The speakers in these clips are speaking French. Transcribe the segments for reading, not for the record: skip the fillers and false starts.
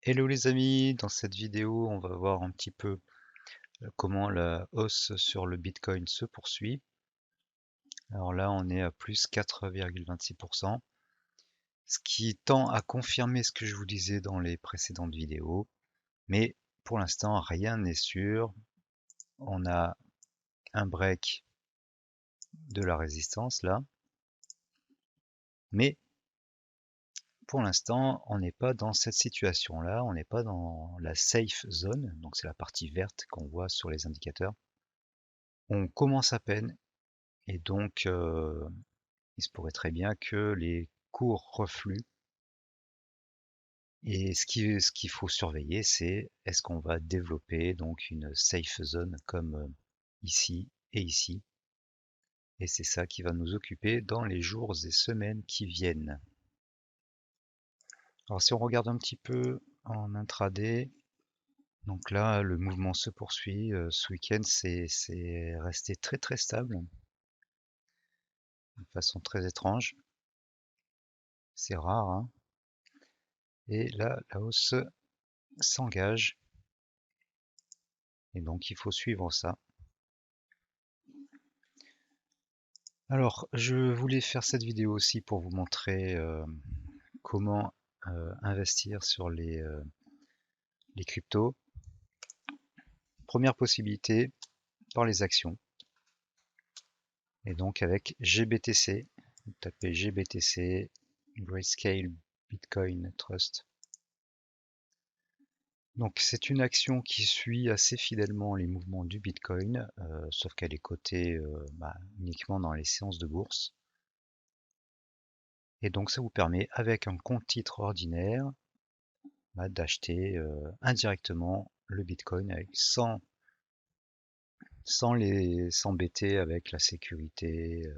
Hello les amis, dans cette vidéo on va voir un petit peu comment la hausse sur le Bitcoin se poursuit. Alors là on est à plus 4,26%, ce qui tend à confirmer ce que je vous disais dans les précédentes vidéos. Mais pour l'instant rien n'est sûr. On a un break de la résistance là, mais pour l'instant on n'est pas dans cette situation là, on n'est pas dans la safe zone, donc c'est la partie verte qu'on voit sur les indicateurs. On commence à peine. Et donc, il se pourrait très bien que les cours refluent. Et ce qu'il faut surveiller, c'est est-ce qu'on va développer donc une safe zone comme ici et ici. Et c'est ça qui va nous occuper dans les jours et semaines qui viennent. Alors si on regarde un petit peu en intraday, donc là le mouvement se poursuit. Ce week-end c'est resté très très stable, de façon très étrange. C'est rare, hein. Et là la hausse s'engage. Et donc il faut suivre ça. Alors je voulais faire cette vidéo aussi pour vous montrer comment investir sur les cryptos. Première possibilité, par les actions. Et donc avec GBTC, vous tapez GBTC, Grayscale Bitcoin Trust. Donc c'est une action qui suit assez fidèlement les mouvements du Bitcoin, sauf qu'elle est cotée uniquement dans les séances de bourse. Et donc ça vous permet, avec un compte titre ordinaire, d'acheter indirectement le Bitcoin sans s'embêter avec la sécurité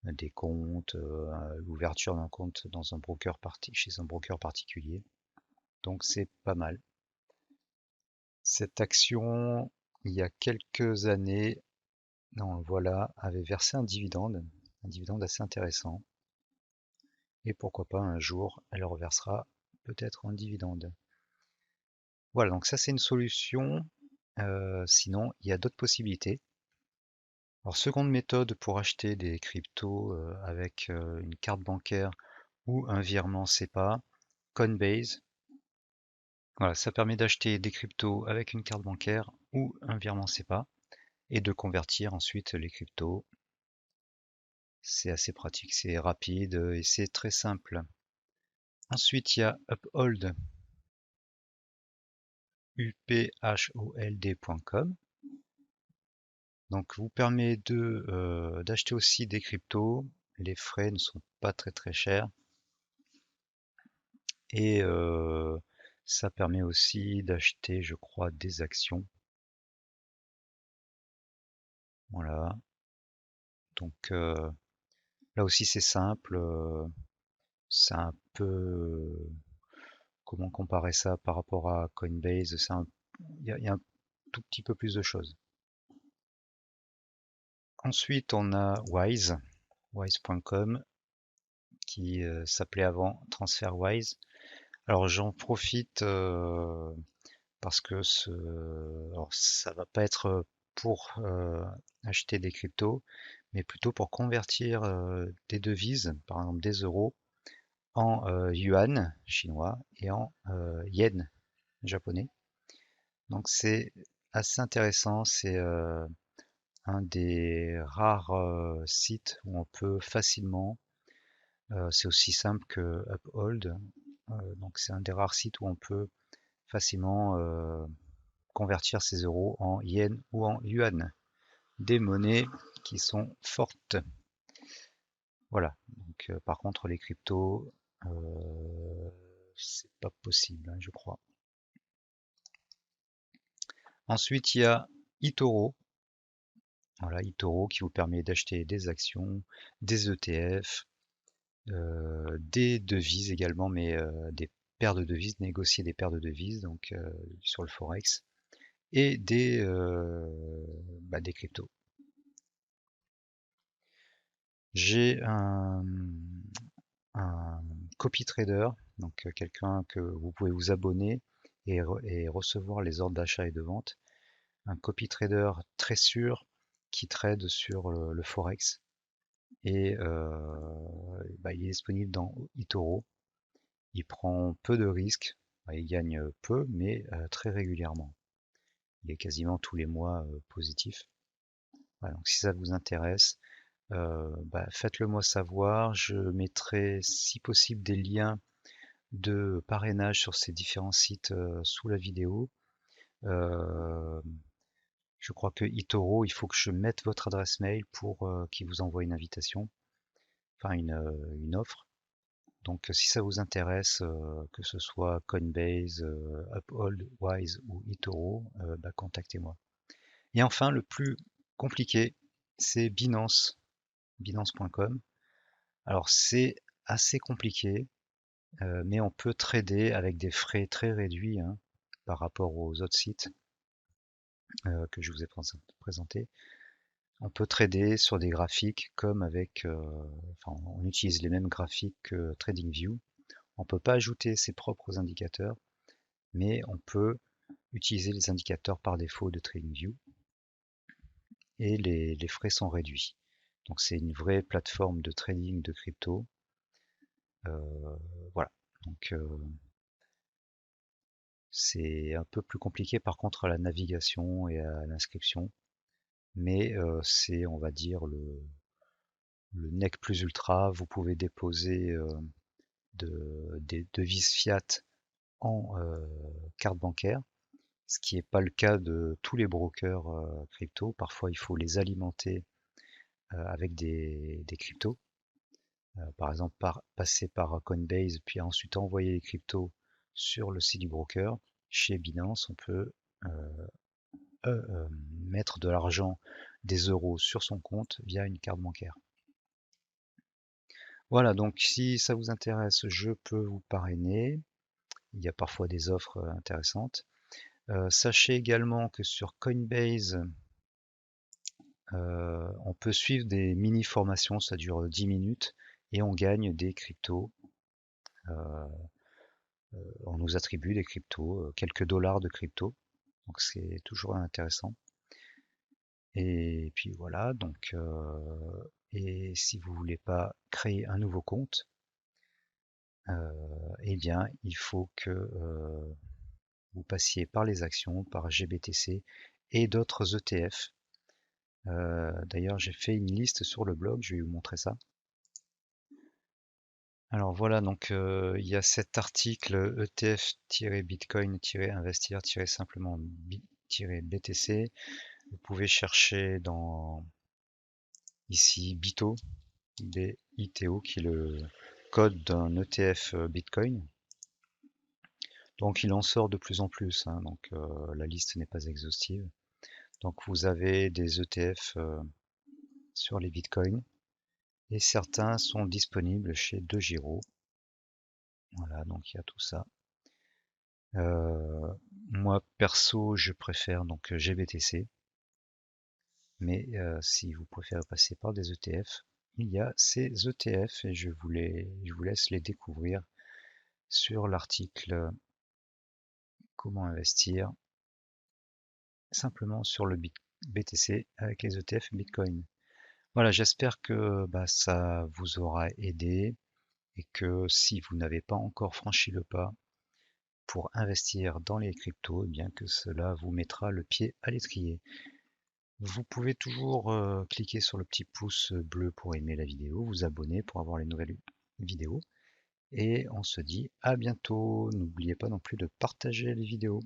des comptes, l'ouverture d'un compte dans un broker chez un broker particulier. Donc c'est pas mal. Cette action, il y a quelques années, non, voilà, avait versé un dividende assez intéressant. Et pourquoi pas un jour, elle reversera peut-être un dividende. Voilà, donc ça c'est une solution. Sinon, il y a d'autres possibilités. Alors, seconde méthode pour acheter des cryptos avec une carte bancaire ou un virement SEPA, Coinbase. Voilà, ça permet d'acheter des cryptos avec une carte bancaire ou un virement SEPA et de convertir ensuite les cryptos. C'est assez pratique, c'est rapide et c'est très simple. Ensuite, il y a Uphold, uphold.com. Donc, vous permet d'acheter aussi des cryptos. Les frais ne sont pas très très chers. Et ça permet aussi d'acheter, je crois, des actions. Voilà. Donc là aussi c'est simple. C'est un peu, comment comparer ça par rapport à Coinbase? Il y a un tout petit peu plus de choses. Ensuite, on a wise.com qui s'appelait avant TransferWise. Alors j'en profite parce que alors ça va pas être pour acheter des cryptos, mais plutôt pour convertir des devises, par exemple des euros, en yuan chinois et en yen japonais. Donc c'est assez intéressant, c'est un des rares sites où on peut facilement, c'est aussi simple que Uphold, donc c'est un des rares sites où on peut facilement convertir ses euros en yens ou en yuan, des monnaies qui sont fortes. Voilà. Donc, par contre, les cryptos, c'est pas possible, hein, je crois. Ensuite, il y a eToro. Voilà, eToro qui vous permet d'acheter des actions, des ETF, des devises également, mais des paires de devises, négocier des paires de devises, donc sur le Forex, et des cryptos. J'ai un copy trader, Donc quelqu'un que vous pouvez vous abonner et recevoir les ordres d'achat et de vente. Un copy trader très sûr qui trade sur le Forex. Et il est disponible dans eToro. Il prend peu de risques, il gagne peu, mais très régulièrement. Il est quasiment tous les mois positif. Voilà, donc si ça vous intéresse, faites-le moi savoir. Je mettrai, si possible, des liens de parrainage sur ces différents sites sous la vidéo. Je crois que eToro, il faut que je mette votre adresse mail pour qu'il vous envoie une invitation, enfin une offre. Donc si ça vous intéresse, que ce soit Coinbase, Uphold, Wise ou eToro, contactez-moi. Et enfin, le plus compliqué, c'est Binance, binance.com. Alors c'est assez compliqué, mais on peut trader avec des frais très réduits hein, par rapport aux autres sites que je vous ai présentés. On peut trader sur des graphiques comme avec, on utilise les mêmes graphiques que TradingView. On ne peut pas ajouter ses propres indicateurs, mais on peut utiliser les indicateurs par défaut de TradingView et les frais sont réduits. Donc c'est une vraie plateforme de trading de crypto. Voilà. Donc c'est un peu plus compliqué par contre à la navigation et à l'inscription, mais c'est on va dire le nec plus ultra. Vous pouvez déposer des devises fiat en carte bancaire, ce qui n'est pas le cas de tous les brokers crypto. Parfois, il faut les alimenter avec des cryptos. Par exemple, passer par Coinbase, puis ensuite envoyer les cryptos sur le site du broker. Chez Binance, on peut mettre de l'argent, des euros sur son compte via une carte bancaire. Voilà, donc si ça vous intéresse, je peux vous parrainer. Il y a parfois des offres intéressantes. Sachez également que sur Coinbase, on peut suivre des mini-formations, ça dure 10 minutes, et on gagne des cryptos. On nous attribue des cryptos, quelques dollars de cryptos, donc c'est toujours intéressant. Et puis voilà, donc et si vous voulez pas créer un nouveau compte, eh bien il faut que vous passiez par les actions, par GBTC et d'autres ETF. D'ailleurs, j'ai fait une liste sur le blog, je vais vous montrer ça. Alors voilà, donc il y a cet article ETF-Bitcoin-investir-simplement-BTC. Vous pouvez chercher dans ici BITO, BITO, qui est le code d'un ETF Bitcoin. Donc il en sort de plus en plus, hein, donc la liste n'est pas exhaustive. Donc vous avez des ETF sur les bitcoins et certains sont disponibles chez DeGiro. Voilà, donc il y a tout ça. Moi perso, je préfère donc GBTC, mais si vous préférez passer par des ETF, il y a ces ETF et je vous laisse les découvrir sur l'article Comment investir simplement sur le BTC avec les ETF Bitcoin. Voilà, j'espère que ça vous aura aidé et que si vous n'avez pas encore franchi le pas pour investir dans les cryptos, eh bien que cela vous mettra le pied à l'étrier. Vous pouvez toujours cliquer sur le petit pouce bleu pour aimer la vidéo, vous abonner pour avoir les nouvelles vidéos. Et on se dit à bientôt. N'oubliez pas non plus de partager les vidéos.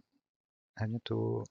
À bientôt.